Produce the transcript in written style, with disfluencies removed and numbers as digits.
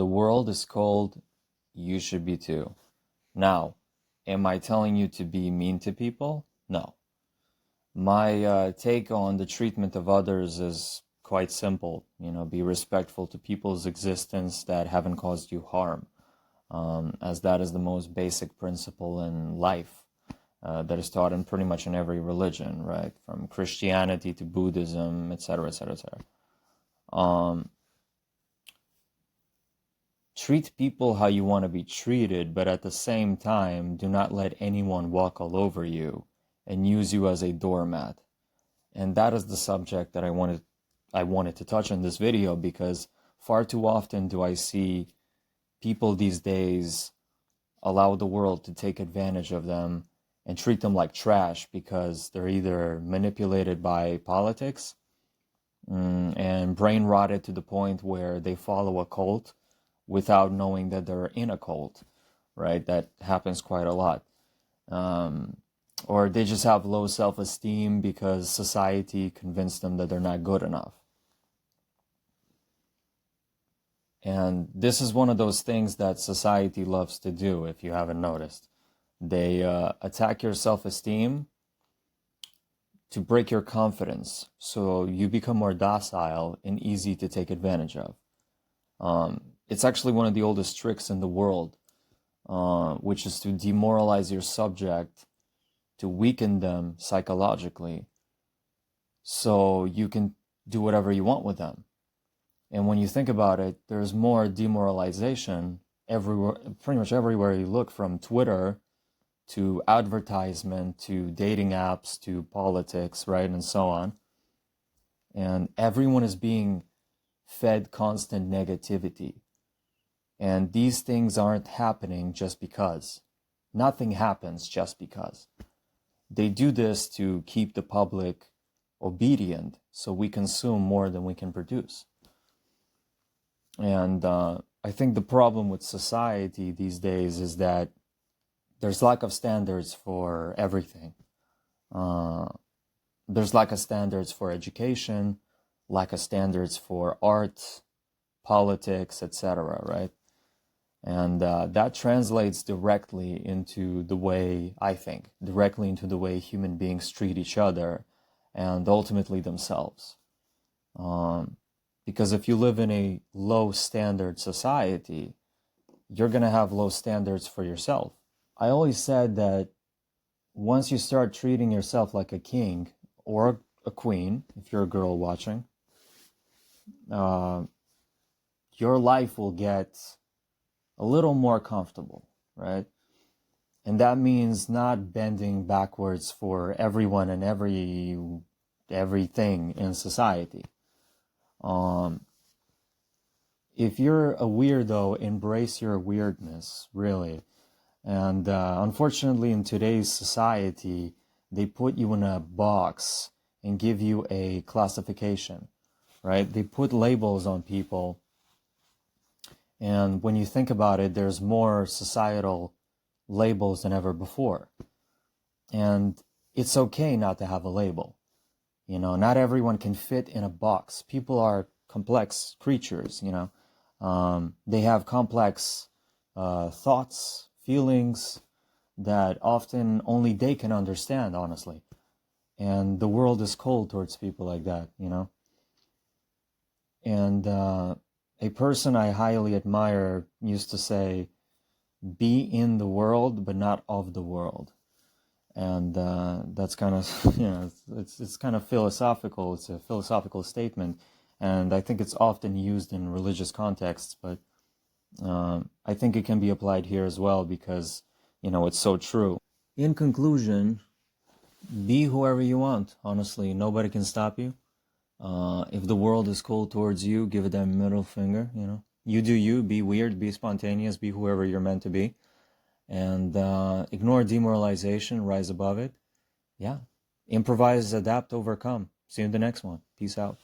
The world is cold, you should be too. Now, am I telling you to be mean to people? No. My take on the treatment of others is quite simple. Be respectful to people's existence that haven't caused you harm, as that is the most basic principle in life that is taught in pretty much in every religion, right? From Christianity to Buddhism, etc., etc., etc. Treat people how you want to be treated, but at the same time, do not let anyone walk all over you and use you as a doormat. And that is the subject that I wanted to touch in this video, because far too often do I see people these days allow the world to take advantage of them and treat them like trash because they're either manipulated by politics and brain rotted to the point where they follow a cult without knowing that they're in a cult, right? That happens quite a lot. Or they just have low self-esteem because society convinced them that they're not good enough. And this is one of those things that society loves to do, if you haven't noticed. They attack your self-esteem to break your confidence, so you become more docile and easy to take advantage of. It's actually one of the oldest tricks in the world, which is to demoralize your subject, to weaken them psychologically, so you can do whatever you want with them. And when you think about it, there's more demoralization everywhere, pretty much everywhere you look, from Twitter to advertisement to dating apps to politics, right, and so on. And everyone is being fed constant negativity. And these things aren't happening just because. Nothing happens just because. They do this to keep the public obedient, so we consume more than we can produce. And I think the problem with society these days is that there's lack of standards for everything. There's lack of standards for education, lack of standards for art, politics, etc., right? And that translates directly into the way, I think, directly into the way human beings treat each other and ultimately themselves. Because if you live in a low standard society, you're going to have low standards for yourself. I always said that once you start treating yourself like a king or a queen, if you're a girl watching, your life will get a little more comfortable, right? And that means not bending backwards for everyone and everything in society. If you're a weirdo, embrace your weirdness, really. And unfortunately, in today's society, they put you in a box and give you a classification, right? They put labels on people. And when you think about it, there's more societal labels than ever before. And it's okay not to have a label. Not everyone can fit in a box. People are complex creatures, They have complex thoughts, feelings that often only they can understand, honestly. And the world is cold towards people like that, And a person I highly admire used to say, be in the world, but not of the world. And that's kind of, it's kind of philosophical. It's a philosophical statement. And I think it's often used in religious contexts, but I think it can be applied here as well because, it's so true. In conclusion, be whoever you want. Honestly, nobody can stop you. If the world is cold towards you, give it that middle finger, You do you, be weird, be spontaneous, be whoever you're meant to be. And ignore demoralization, rise above it. Yeah. Improvise, adapt, overcome. See you in the next one. Peace out.